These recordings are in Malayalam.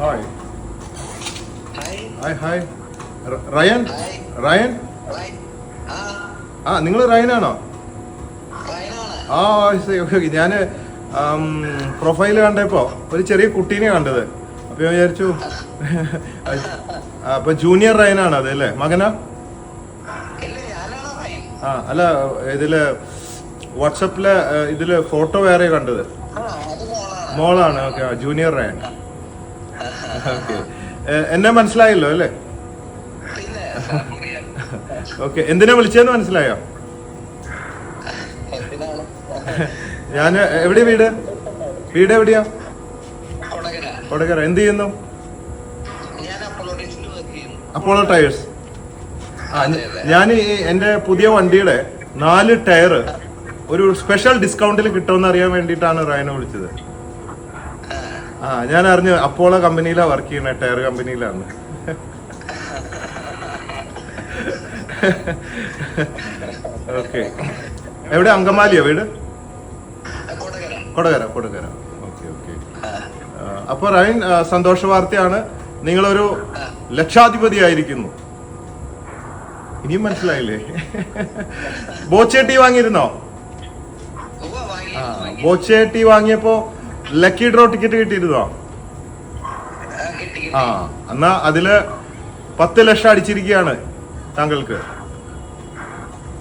Hi hi hi Ryan Ryan ആ നിങ്ങൾ റയനാണോ? ആ ഞാൻ പ്രൊഫൈല് കണ്ടപ്പോ ഒരു ചെറിയ കുട്ടീനെ കണ്ടത്. അപ്പൊ ഞാൻ വിചാരിച്ചു അപ്പൊ ജൂനിയർ റയനാണ് അത് അല്ലേ? മകനാ? ആ അല്ല, ഇതില് വാട്സപ്പില് ഇതില് ഫോട്ടോ വേറെ കണ്ടത്. മോളാണ്. Okay, junior Rayan. ഓക്കെ, എന്നെ മനസ്സിലായല്ലോ അല്ലേ? ഓക്കെ, എന്തിനാ വിളിച്ചതെന്ന് മനസ്സിലായോ? ഞാൻ എവിടെയാ വീട്? വീട് എവിടെയാ? കൊടകര. എന്ത് ചെയ്യുന്നു? Apollo tyres. ഞാൻ എൻ്റെ പുതിയ വണ്ടിയുടെ 4 ടയർ ഒരു സ്പെഷ്യൽ ഡിസ്കൗണ്ടിൽ കിട്ടുമെന്ന് അറിയാൻ വേണ്ടിയിട്ടാണ് റയനെ വിളിച്ചത്. ഞാൻ അറിഞ്ഞു അപ്പോളോ കമ്പനിയിലാണ് വർക്ക് ചെയ്യുന്നത്, ടയർ കമ്പനിയിലാണ്. ഓക്കെ, എവിടെ? അങ്കമാലിയോ വീട്? കൊടകര. Okay okay. അപ്പൊ റയൻ, സന്തോഷ വാർത്തയാണ്, നിങ്ങളൊരു ലക്ഷാധിപതി ആയിരിക്കുന്നു. ഇനിയും മനസ്സിലായില്ലേ? ബോച്ചേട്ടി വാങ്ങിയിരുന്നോ? ബോച്ചേട്ടി വാങ്ങിയപ്പോ ലക്കി ഡ്രോ ടിക്കറ്റ് കിട്ടിയിരുന്നോ? എന്നാ അതില് 10 ലക്ഷം അടിച്ചിരിക്കുകയാണ് താങ്കൾക്ക്.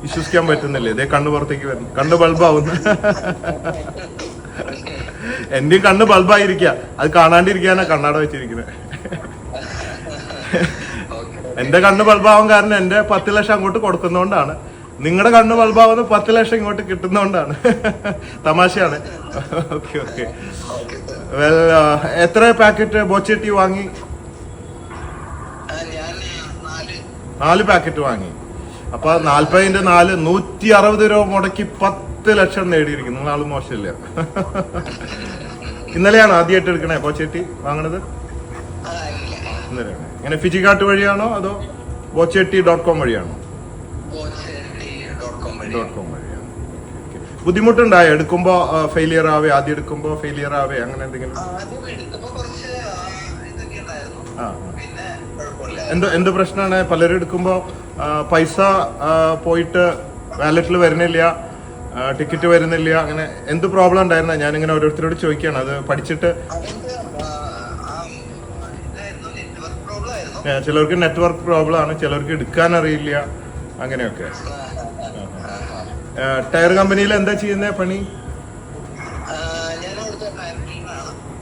വിശ്വസിക്കാൻ പറ്റുന്നില്ലേ? ഇതേ കണ്ണ് പുറത്തേക്ക് വരുന്നു, കണ്ണ് ബൾബാവുന്നു. എന്റെയും കണ്ണ് ബൾബായിരിക്കുക, അത് കാണാണ്ടിരിക്കാനാ കണ്ണാട വെച്ചിരിക്കുന്നത്. എന്റെ കണ്ണ് ബൾബാവാൻ കാരണം എന്റെ 10 ലക്ഷം അങ്ങോട്ട് കൊടുക്കുന്നോണ്ടാണ്. നിങ്ങളുടെ കണ്ണ് ബൾബാവുന്ന 10 ലക്ഷം ഇങ്ങോട്ട് കിട്ടുന്നോണ്ടാണ്. തമാശയാണ്. Okay okay. വെൽ, എത്ര പാക്കറ്റ് ബോച്ചെട്ടി വാങ്ങി? 4 പാക്കറ്റ് വാങ്ങി. അപ്പൊ 40ന്റെ 4 160 രൂപ മുടക്കി 10 ലക്ഷം നേടിയിരിക്കുന്നു. നിങ്ങളാള് മോശമില്ല. ഇന്നലെയാണോ ആദ്യമായിട്ട് എടുക്കണേ ബോച്ചെട്ടി വാങ്ങണത്? ഇന്നലെയാണ്. ഇങ്ങനെ ഫിജിക്കാർട്ട് വഴിയാണോ അതോ bochetti.com വഴിയാണോ? .com വഴിയാണ്. ബുദ്ധിമുട്ടുണ്ടായോ എടുക്കുമ്പോ? ഫെയിലിയർ ആവേ? ആദ്യം എടുക്കുമ്പോ ഫെയിലിയർ ആവേ, അങ്ങനെ എന്തെങ്കിലും? എന്ത് പ്രശ്നമാണ്? പലരും എടുക്കുമ്പോ പൈസ പോയിട്ട് വാലറ്റിൽ വരുന്നില്ല, ടിക്കറ്റ് വരുന്നില്ല, അങ്ങനെ എന്ത് പ്രോബ്ലം ഉണ്ടായിരുന്ന? ഞാനിങ്ങനെ ഓരോരുത്തരോട് ചോദിക്കുകയാണ്. അത് പഠിച്ചിട്ട് ചിലർക്ക് നെറ്റ്വർക്ക് പ്രോബ്ലം ആണ്, ചിലർക്ക് എടുക്കാൻ അറിയില്ല, അങ്ങനെയൊക്കെ. ടയർ കമ്പനിയിൽ എന്താ ചെയ്യുന്ന പണി?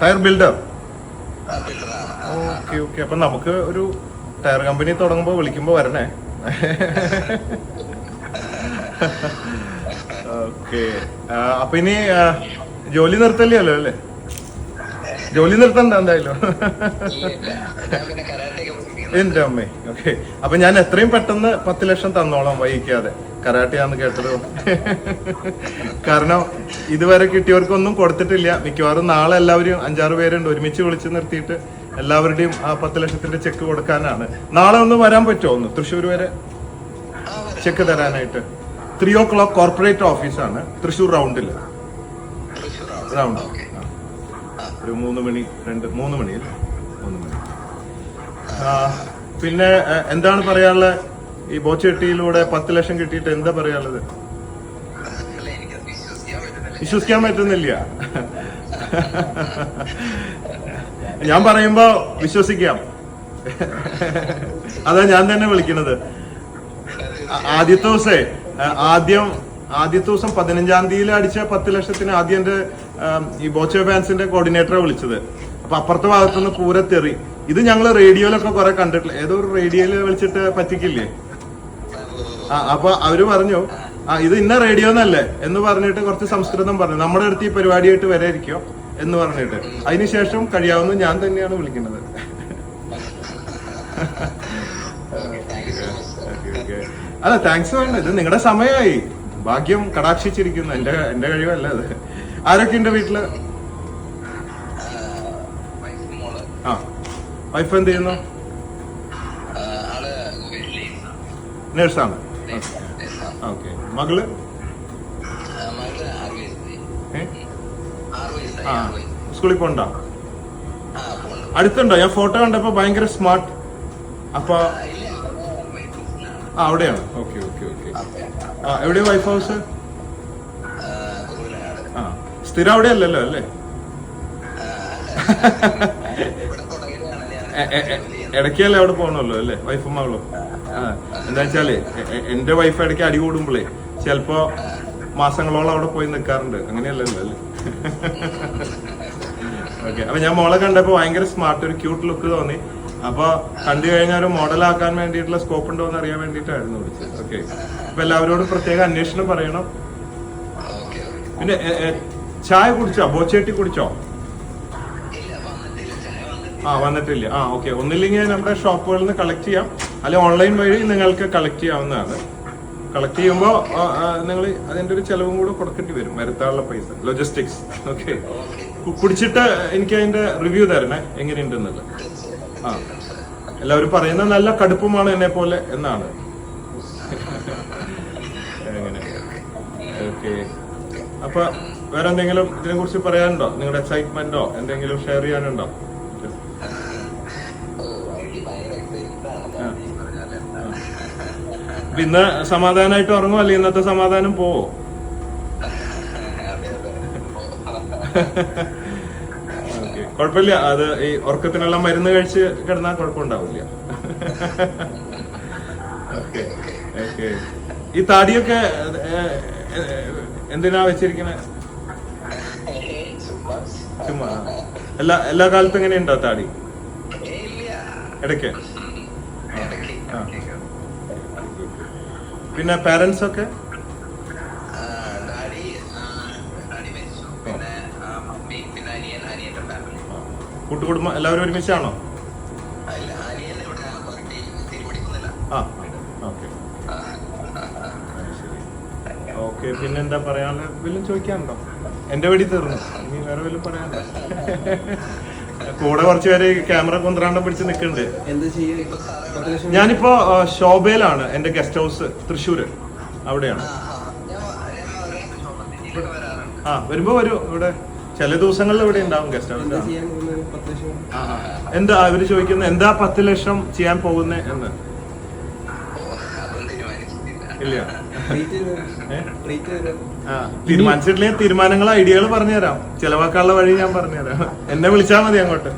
Tyre builder. Okay okay. അപ്പൊ നമുക്ക് ഒരു ടയർ കമ്പനി തുടങ്ങുമ്പോ വിളിക്കുമ്പോ വരണേ. ഓക്കെ. അപ്പൊ ഇനി ജോലി നിർത്തല്ലോ അല്ലേ? ജോലി നിർത്തണ്ട എന്തായാലും. എന്റെ അമ്മേ. ഓക്കെ, അപ്പൊ ഞാൻ എത്രയും പെട്ടെന്ന് 10 ലക്ഷം തന്നോളാം വൈകിക്കാതെ. കരാട്ടയാന്ന് കേട്ടത്. കാരണം ഇതുവരെ കിട്ടിയവർക്കൊന്നും കൊടുത്തിട്ടില്ല. മിക്കവാറും നാളെ എല്ലാവരും 5-6 പേരുണ്ട്, ഒരുമിച്ച് വിളിച്ച് നിർത്തിയിട്ട് എല്ലാവരുടെയും ആ 10 ലക്ഷത്തിന്റെ ചെക്ക് കൊടുക്കാനാണ്. നാളെ ഒന്ന് വരാൻ പറ്റുമോ? ഒന്ന് തൃശ്ശൂർ വരെ ചെക്ക് തരാനായിട്ട്. 3 o'clock കോർപ്പറേറ്റ് ഓഫീസാണ് തൃശ്ശൂർ റൗണ്ടില്. റൗണ്ട് ഒരു 3 മണി 3 മണി. പിന്നെ എന്താണ് പറയാനുള്ളത്? ഈ ബോച്ചെട്ടിയിലൂടെ 10 ലക്ഷം കിട്ടിയിട്ട് എന്താ പറയാനുള്ളത്? വിശ്വസിക്കാൻ പറ്റുന്നില്ല. ഞാൻ പറയുമ്പോ വിശ്വസിക്കാം. അതാ ഞാൻ തന്നെ വിളിക്കണത്. ആദ്യത്തെ ദിവസം 15-ാം തീയതി അടിച്ച 10 ലക്ഷത്തിന് ആദ്യം എന്റെ ഈ ബോച്ചെ ഫാൻസിന്റെ കോർഡിനേറ്ററെ വിളിച്ചത്. അപ്പൊ അപ്പുറത്തെ ഭാഗത്തുനിന്ന് പൂരത്തെറി. ഇത് ഞങ്ങള് റേഡിയോയിലൊക്കെ കുറെ കണ്ടിട്ടില്ല. ഏതോ ഒരു റേഡിയോയിൽ വിളിച്ചിട്ട് പറ്റിക്കില്ലേ? അപ്പൊ അവര് പറഞ്ഞു ഇത് ഇന്ന റേഡിയോ എന്നല്ലേ എന്ന് പറഞ്ഞിട്ട് കുറച്ച് സംസ്കൃതം പറഞ്ഞു. നമ്മുടെ അടുത്ത് ഈ പരിപാടിയായിട്ട് വരായിരിക്കോ എന്ന് പറഞ്ഞിട്ട് അതിനുശേഷം കഴിയാവുന്ന ഞാൻ തന്നെയാണ് വിളിക്കുന്നത്. അല്ല, താങ്ക്സ് വേണ്ട. ഇത് നിങ്ങളുടെ സമയമായി. ഭാഗ്യം കടാക്ഷിച്ചിരിക്കുന്നു. എന്റെ കഴിവല്ല അത്. ആരൊക്കെ ഉണ്ട് വീട്ടില്? വൈഫ് എന്ത് ചെയ്യുന്നു? നേഴ്സാണ്. ഓക്കെ. മകള്? സ്കൂളിൽ പോണ്ടോ? അടുത്തുണ്ടോ? ഞാൻ ഫോട്ടോ കണ്ടപ്പോ ഭയങ്കര സ്മാർട്ട്. അപ്പൊ അവിടെയാണ്. Okay okay okay. എവിടെയാ വൈഫ് ഹൗസ്? ആ, സ്ഥിരം അവിടെ അല്ലല്ലോ അല്ലേ? ഇടയ്ക്കല്ലേ അവിടെ പോകണല്ലോ അല്ലേ വൈഫും മകളും? എന്താ വെച്ചാല് എന്റെ വൈഫ് ഇടയ്ക്ക് അടി കൂടുമ്പോഴേ ചിലപ്പോ മാസങ്ങളോളം അവിടെ പോയി നിൽക്കാറുണ്ട്. അങ്ങനെയല്ലല്ലോ അല്ലേ? ഓക്കെ. അപ്പൊ ഞാൻ മോളെ കണ്ടപ്പോ ഭയങ്കര സ്മാർട്ട്, ഒരു ക്യൂട്ട് ലുക്ക് തോന്നി. അപ്പൊ കണ്ടു കഴിഞ്ഞാൽ ഒരു മോഡലാക്കാൻ വേണ്ടിയിട്ടുള്ള സ്കോപ്പ് ഉണ്ടോ എന്ന് അറിയാൻ വേണ്ടിയിട്ടായിരുന്നു വിളിച്ചത്. ഓക്കെ. അപ്പൊ എല്ലാവരോടും പ്രത്യേക അന്വേഷണം പറയണം. പിന്നെ ചായ കുടിച്ചോ? ബോച്ചേട്ടി കുടിച്ചോ? വന്നിട്ടില്ല. ഓക്കെ. ഒന്നില്ലെങ്കിൽ നമ്മുടെ ഷോപ്പുകളിൽ നിന്ന് കളക്ട് ചെയ്യാം, അല്ലെങ്കിൽ ഓൺലൈൻ വഴി നിങ്ങൾക്ക് കളക്ട് ചെയ്യാവുന്നതാണ്. കളക്ട് ചെയ്യുമ്പോൾ നിങ്ങൾ അതിന്റെ ഒരു ചെലവും കൂടെ കൊടുക്കേണ്ടി വരും, വരുത്താനുള്ള പൈസ, ലോജിസ്റ്റിക്സ്. ഓക്കെ. കുടിച്ചിട്ട് എനിക്ക് അതിന്റെ റിവ്യൂ തരണേ, എങ്ങനെയുണ്ടെന്നുള്ളത്. എല്ലാവരും പറയുന്നത് നല്ല കടുപ്പമാണ് എന്നെ പോലെ എന്നാണ്. അങ്ങനെ. ഓക്കെ. അപ്പൊ വേറെ എന്തെങ്കിലും ഇതിനെ കുറിച്ച് പറയാനുണ്ടോ? നിങ്ങളുടെ എക്സൈറ്റ്മെന്റോ എന്തെങ്കിലും ഷെയർ ചെയ്യാനുണ്ടോ? ഇന്ന് സമാധാനമായിട്ട് ഉറങ്ങുമോ, അല്ലെങ്കിൽ ഇന്നത്തെ സമാധാനം പോവോ? ഓക്കെ, കുഴപ്പമില്ല. അത് ഈ ഉറക്കത്തിനുള്ള മരുന്ന് കഴിച്ച് കിടന്നാൽ കുഴപ്പമുണ്ടാവില്ല. Okay okay. ഈ താടിയൊക്കെ എന്തിനാ വെച്ചിരിക്കണേ? ചുമ്മാ. എല്ലാ കാലത്തും എങ്ങനെയുണ്ടോ താടി? ഇടയ്ക്ക്. പിന്നെ പാരന്റ്സ് ഒക്കെ കൂട്ടുകുടുംബം എല്ലാവരും ഒരുമിച്ചാണോ? ഓക്കെ. പിന്നെ എന്താ പറയാനുള്ള വല്ലതും ചോദിക്കാനുണ്ടോ? എന്റെ വെടി തീർന്നു. ഇനി വേറെ വല്ലതും പറയാനുണ്ടോ? കൂടെ കുറച്ച് പേര് ക്യാമറ കൊന്ത്രാണ്ടം പിടിച്ച് നിൽക്കുന്നുണ്ട്. ഞാനിപ്പോ ശോഭയിലാണ്, എന്റെ ഗസ്റ്റ് ഹൗസ് തൃശ്ശൂര്, അവിടെയാണ്. വരുമ്പോ വരൂ. ഇവിടെ ചില ദിവസങ്ങളിൽ ഇവിടെ ഉണ്ടാവും ഗസ്റ്റ് ഹൗസ്. എന്താ അവര് ചോദിക്കുന്നത്, എന്താ 10 ലക്ഷം ചെയ്യാൻ പോകുന്നേ എന്ന്? ഇല്ല, തീരുമാനിച്ചിട്ടില്ലെങ്കിൽ തീരുമാനങ്ങൾ, ഐഡിയകൾ പറഞ്ഞുതരാം. ചെലവാക്കാനുള്ള വഴി ഞാൻ പറഞ്ഞുതരാം. എന്നെ വിളിച്ചാൽ മതി അങ്ങോട്ട്.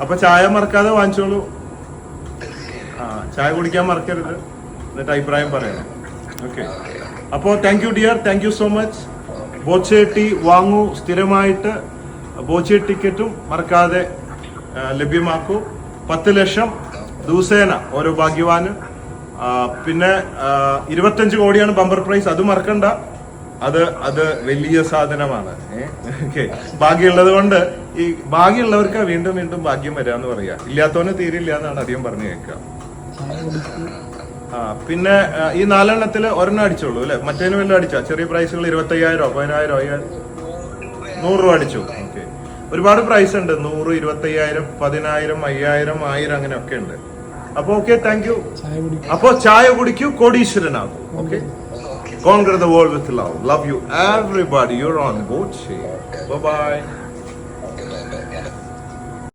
അപ്പൊ ചായ മറക്കാതെ വാങ്ങിച്ചോളൂ. ചായ കുടിക്കാൻ മറക്കരുത്. എന്നിട്ട് അഭിപ്രായം പറയണം. ഓക്കെ. അപ്പോ thank you dear, thank you so much. Boche tea വാങ്ങൂ, സ്ഥിരമായിട്ട് ബോച്ചെ ടിക്കറ്റും മറക്കാതെ ലഭ്യമാക്കൂ. 10 ലക്ഷം ദിവസേന ഓരോ ഭാഗ്യവാന്. പിന്നെ 25 കോടിയാണ് ബമ്പർ പ്രൈസ്, അത് മറക്കണ്ട. അത് വലിയ സാധനമാണ്. ഓക്കെ. ഭാഗ്യമുള്ളത് കൊണ്ട്, ഈ ഭാഗ്യമുള്ളവർക്ക് വീണ്ടും വീണ്ടും ഭാഗ്യം വരാന്ന് പറയാ, ഇല്ലാത്തവന് തീരില്ല എന്നാണ് അധികം പറഞ്ഞു കേൾക്കുക. പിന്നെ ഈ 4 എണ്ണത്തില് ഒരെണ്ണം അടിച്ചോളൂ അല്ലെ? മറ്റേതിന് വല്ലതും അടിച്ചാ? ചെറിയ പ്രൈസുകൾ 25,000, 10,000, 100 രൂപ അടിച്ചു. ഓക്കെ. ഒരുപാട് പ്രൈസ് ഉണ്ട്. 100, 25,000, 10,000, 5,000, 1000 അങ്ങനെയൊക്കെ ഉണ്ട്. അപ്പൊ ഓക്കെ, താങ്ക് യു. അപ്പൊ ചായ കുടിക്കൂ, കോടീശ്വരനാകും. Okay. Conquer the world with love. Love you everybody. You're on Boche. Bye bye.